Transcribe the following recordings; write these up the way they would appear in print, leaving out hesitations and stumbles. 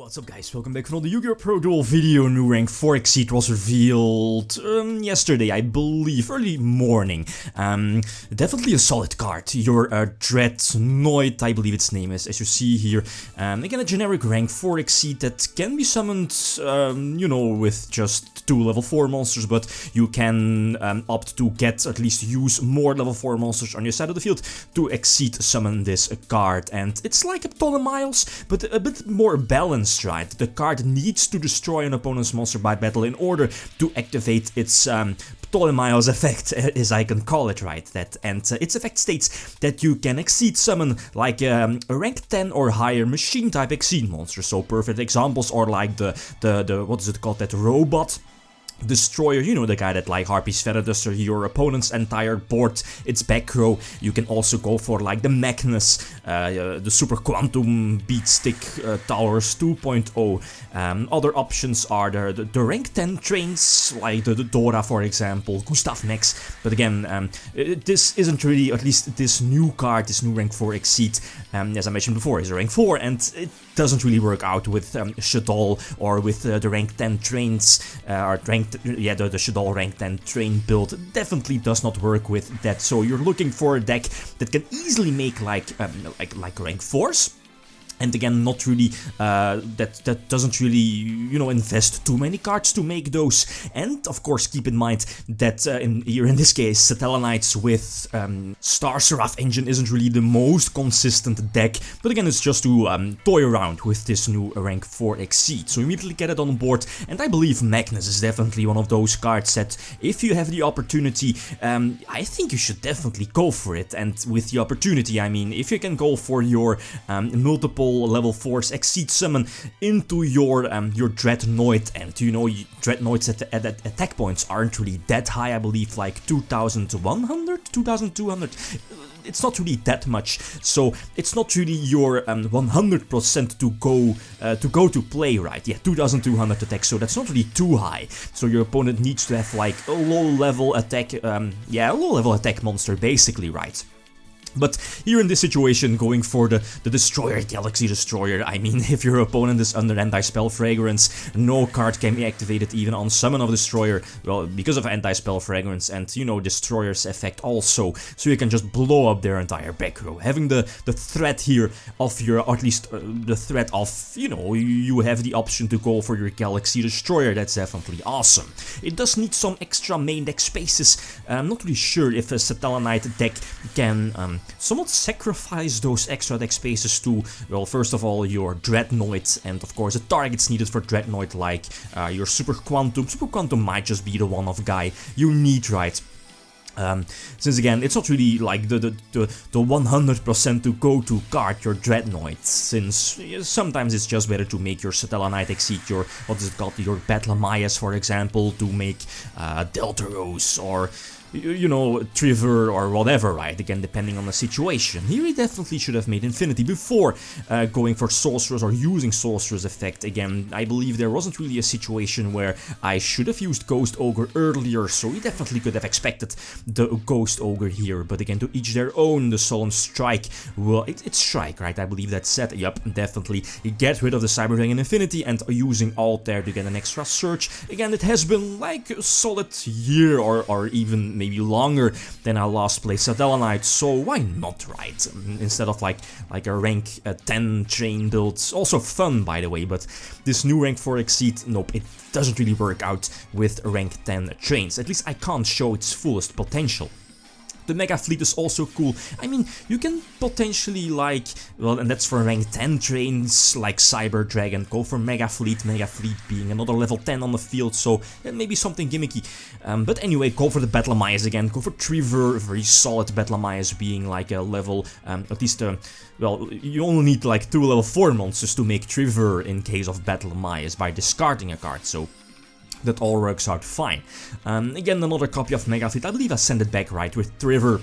What's up guys, welcome back from the YgoPro duel video. New rank 4 exceed was revealed yesterday, I believe, early morning. Definitely a solid card. Your Dreadnoid, I believe its name is, as you see here. Again, a generic rank 4 exceed that can be summoned, you know, with just 2 level 4 monsters, but you can opt to at least use more level 4 monsters on your side of the field to exceed summon this card. And it's like a Ptolemaeus, but a bit more balanced. Right, the card needs to destroy an opponent's monster by battle in order to activate its Ptolemaeus effect, as I can call it, right? Its effect states that you can exceed summon like a rank 10 or higher machine type exceed monster. So perfect examples are like the what is it called, that robot destroyer, you know, the guy that like Harpy's Feather Duster your opponent's entire board, its back row. You can also go for like the Magnus, the Super Quantum Beatstick Towers 2.0. Other options are the rank 10 trains, like the Dora, for example, Gustav Max. But again, this isn't really, at least this new card, this new rank 4 exceed, as I mentioned before, is a rank 4, and it doesn't really work out with Shadol or with the rank 10 trains, or the Shadol rank 10 train build definitely does not work with that. So you're looking for a deck that can easily make like rank 4s. And again, not really, that doesn't really, you know, invest too many cards to make those. And of course, keep in mind that here in this case, Satellarknights with Star Seraph engine isn't really the most consistent deck. But again, it's just to toy around with this new rank 4 exceed. So immediately get it on board. And I believe Magnus is definitely one of those cards that, if you have the opportunity, I think you should definitely go for it. And with the opportunity, I mean, if you can go for your multiple level 4s exceed summon into your Dreadnoid, and you know, Dreadnoids at attack points aren't really that high, I believe like 2100, 2200. It's not really that much, so it's not really your 100% to go to play, right? Yeah, 2200 attack, so that's not really too high. So your opponent needs to have like a low level attack, a low level attack monster basically, right? But here in this situation, going for the Destroyer, Galaxy Destroyer, I mean, if your opponent is under Anti-Spell Fragrance, no card can be activated even on Summon of Destroyer, well, because of Anti-Spell Fragrance and, you know, Destroyer's effect also, so you can just blow up their entire back row. Having the threat here of your, or at least the threat of, you know, you have the option to go for your Galaxy Destroyer, that's definitely awesome. It does need some extra main deck spaces. I'm not really sure if a Satellarknight deck can somewhat sacrifice those extra deck spaces to, well, first of all, your Dreadnoid, and of course the targets needed for Dreadnoid, like your Super Quantum. Super Quantum might just be the one-off guy you need, right? Since again, it's not really like the 100% to go to card your Dreadnoid, since sometimes it's just better to make your Satellarknight exceed your, what is it called, your Ptolemaeus, for example, to make Deltaros or, you know, Trevor or whatever, right? Again, depending on the situation. Here he definitely should have made Infinity before going for Sorceress or using Sorceress effect. Again, I believe there wasn't really a situation where I should have used Ghost Ogre earlier, so he definitely could have expected the Ghost Ogre here. But again, to each their own. The Solemn Strike, well, it's Strike, right? I believe that's set. Yup, definitely. You get rid of the Cyber Dragon Infinity and using Alt there to get an extra search. Again, it has been like a solid year or even maybe longer than our last play Satellarknight, so why not, right? Instead of like a rank 10 train build. Also fun, by the way, but this new rank 4 exceed, nope, it doesn't really work out with rank 10 trains. At least I can't show its fullest potential. The Mega Fleet is also cool. I mean, you can potentially like, well, and that's for rank 10 trains like Cyber Dragon, go for Mega Fleet being another level 10 on the field, so maybe something gimmicky. But anyway, go for the Ptolemaeus again, go for Trevor, very solid Ptolemaeus being like a level, at least, well, you only need like 2 level 4 monsters to make Trevor in case of Ptolemaeus by discarding a card, so that all works out fine. Again, another copy of Mega Fleet. I believe I sent it back, right, with Trevor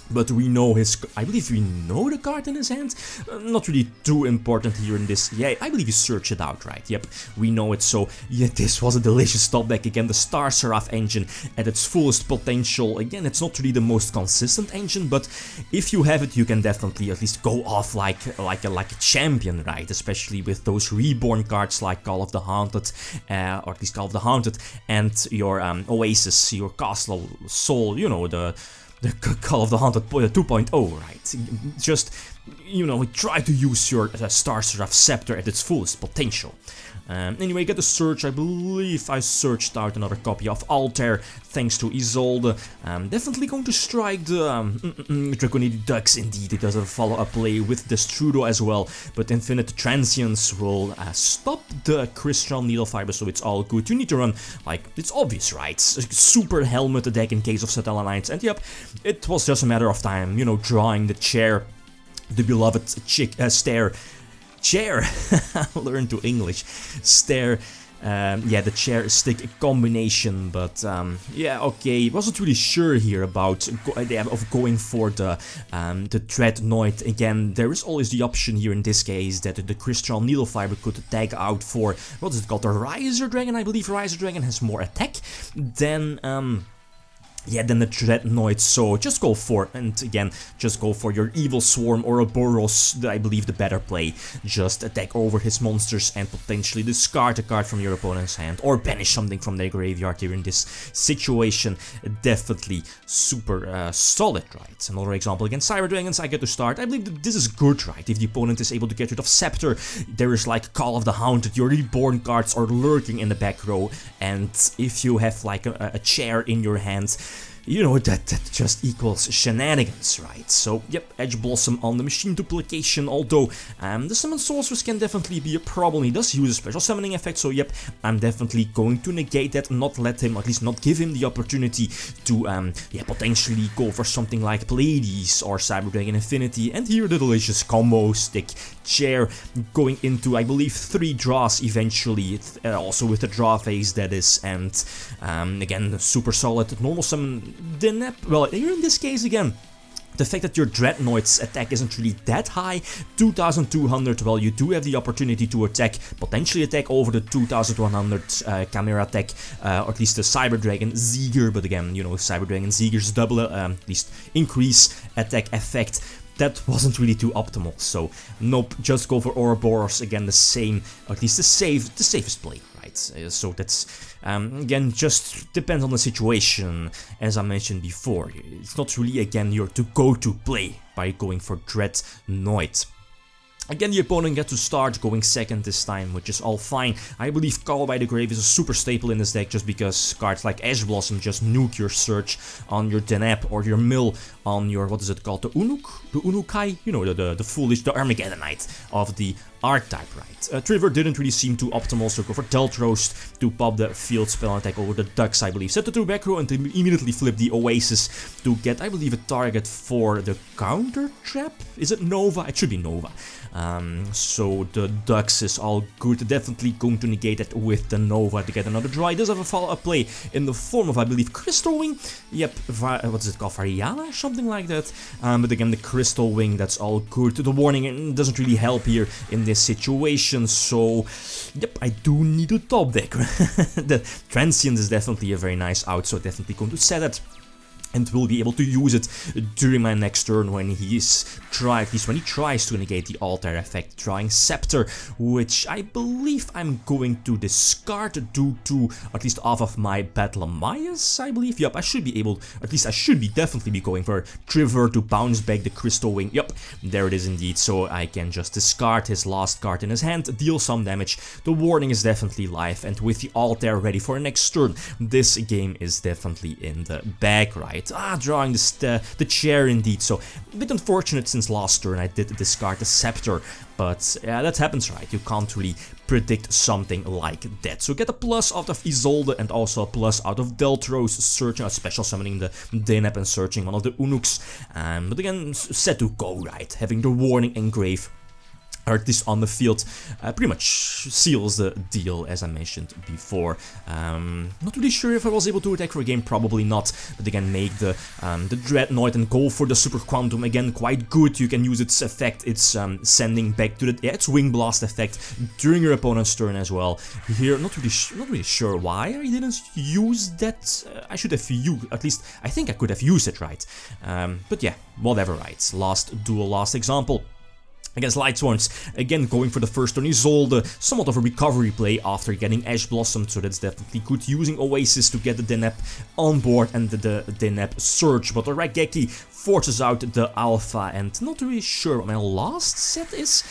But we know I believe we know the card in his hand. Not really too important here in this. Yeah, I believe you search it out, right? Yep, we know it. So, yeah, this was a delicious top deck. Again, the Star Seraph engine at its fullest potential. Again, it's not really the most consistent engine, but if you have it, you can definitely at least go off like a champion, right? Especially with those reborn cards like Call of the Haunted, or at least Call of the Haunted, and your Oasis, your Castle Soul, you know, the Call of the Haunted 2.0, right? Just, you know, try to use your Star Seraph Scepter at its fullest potential. Anyway, get a search. I believe I searched out another copy of Altair, thanks to Isolde. Definitely going to strike the Draconid Ducks, indeed. It does a follow-up play with the Strudo as well, but Infinite Transience will stop the Crystal Needle Fiber, so it's all good. You need to run, like, it's obvious, right? Super Helmet deck in case of Satellarknights, and yep, it was just a matter of time, you know, drawing the chair, the beloved chair, learn to English, stair, yeah, the chair stick combination, but yeah, okay, wasn't really sure here about going for the Dreadnoid. Again, there is always the option here in this case that the Crystal Needle Fiber could tag out for, what is it called, the Riser Dragon. I believe Riser Dragon has more attack than yeah, then the Dreadnoid, so just go for, and again, just go for your Evil Swarm or a Boros, I believe the better play. Just attack over his monsters and potentially discard a card from your opponent's hand, or banish something from their graveyard here in this situation. Definitely super solid, right? Another example against Cyber Dragons, I get to start. I believe that this is good, right? If the opponent is able to get rid of Scepter, there is like Call of the Haunted, your reborn cards are lurking in the back row, and if you have like a chair in your hands, you know, that just equals shenanigans, right? So, yep, Edge Blossom on the Machine Duplication, although the Summon Sorceress can definitely be a problem. He does use a special summoning effect, so yep, I'm definitely going to negate that, not let him, at least not give him the opportunity to, yeah, potentially go for something like Pleiades or Cyber Dragon Infinity, and here the delicious combo stick chair going into, I believe, 3 draws eventually, also with the draw phase, that is, and again, super solid normal summon. Well, here in this case again, the fact that your Dreadnoid's attack isn't really that high, 2200, well, you do have the opportunity to potentially attack over the 2100 Chimera attack, or at least the Cyber Dragon Zeger, but again, you know, Cyber Dragon Zeger's double, at least increase attack effect. That wasn't really too optimal, so nope, just go for Ouroboros, again the same, or at least the safest play, right? So that's, again, just depends on the situation, as I mentioned before. It's not really, again, your go-to play by going for Dreadnoid. Again, the opponent gets to start going second this time, which is all fine. I believe Call by the Grave is a super staple in this deck, just because cards like Ash Blossom just nuke your search on your Deneb, or your mill on your, what is it called, the Unuk? The Unukai? You know, the foolish, the Armageddonite of the archetype, right? Trigger didn't really seem too optimal, so go for Deltroast to pop the field spell attack over the Ducks, I believe. Set the 2 back row and immediately flip the Oasis to get, I believe, a target for the counter trap? Is it Nova? It should be Nova. So the Ducks is all good, definitely going to negate it with the Nova to get another draw. He does have a follow-up play in the form of, I believe, Crystal Wing. Yep, what is it called, Variana? Something like that. But again, the Crystal Wing, that's all good. The warning doesn't really help here in this situation, so yep, I do need a top deck. The Transient is definitely a very nice out, so definitely going to set it. And will be able to use it during my next turn when at least when he tries to negate the Altair effect, drawing Scepter, which I believe I'm going to discard due to, at least off of my Ptolemaeus, I believe. Yep, I should be able, at least I should be definitely be going for Trigger to bounce back the Crystal Wing. Yep, there it is indeed, so I can just discard his last card in his hand, deal some damage. The warning is definitely live, and with the Altair ready for next turn, this game is definitely in the bag, right? Drawing the chair indeed, so a bit unfortunate since last turn I did discard the Scepter, but yeah, that happens, right? You can't really predict something like that. So get a plus out of Isolde and also a plus out of Deltroast, searching, special summoning the Deneb and searching one of the Unuks, but again, set to go, right? Having the warning engrave. or at least on the field, pretty much seals the deal, as I mentioned before. Not really sure if I was able to attack for a game, probably not, but again, make the Dreadnought and go for the Super Quantum, again, quite good. You can use its effect, it's sending back to the, yeah, its Wing Blast effect during your opponent's turn as well. Here, not really sure why I didn't use that. I should have used, at least, I think I could have used it, right? But yeah, whatever, right? Last duel, last example. Against Lightsworns, again going for the first turn, Isolde, somewhat of a recovery play after getting Ash Blossomed, so that's definitely good, using Oasis to get the Deneb on board and the Deneb Surge, but the Raigeki forces out the Alpha, and not really sure what my last set is,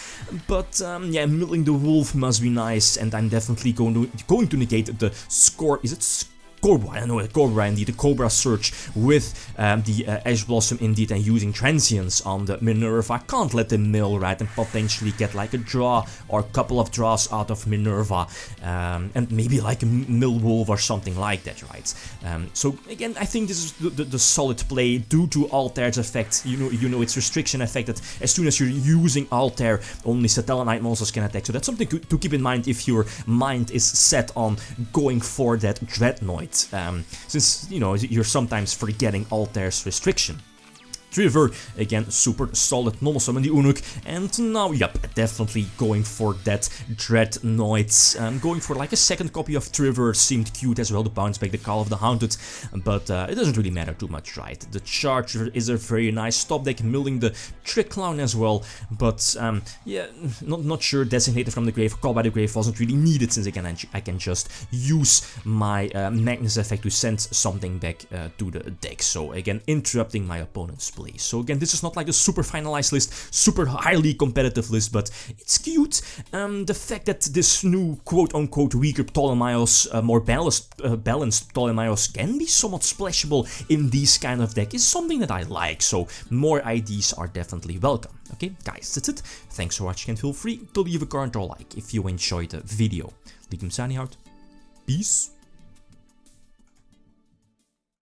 but yeah, milling the Wolf must be nice, and I'm definitely going to negate the score, is it Cobra, I don't know, Cobra indeed, the Cobra Surge with the Ash Blossom indeed, and using Transience on the Minerva. I can't let them mill, right, and potentially get like a draw or a couple of draws out of Minerva, and maybe like a Mill Wolf or something like that, right? So again, I think this is the solid play due to Altair's effect. You know its restriction effect that as soon as you're using Altair, only Satellarknight monsters can attack. So that's something to keep in mind if your mind is set on going for that Dreadnoid. Since, you know, you're sometimes forgetting Altair's restriction. Trevor, again, super solid, normal summon the Unuk, and now, yep, definitely going for that Dreadnoid. Going for like a second copy of Trevor, seemed cute as well to bounce back the Call of the Haunted, but it doesn't really matter too much, right? The Charger is a very nice top deck, milling the Trick Clown as well, but yeah, not sure Designated from the Grave, Call by the Grave wasn't really needed, since again I can just use my Magnus effect to send something back to the deck, so again, interrupting my opponent's play. So again, this is not like a super finalized list, super highly competitive list, but it's cute. The fact that this new quote-unquote weaker Ptolemaeus, more balanced Ptolemaeus can be somewhat splashable in these kind of deck is something that I like, so more IDs are definitely welcome. Okay, guys, that's it. Thanks for watching, and feel free to leave a comment or like if you enjoyed the video. Lithium signing out. Peace.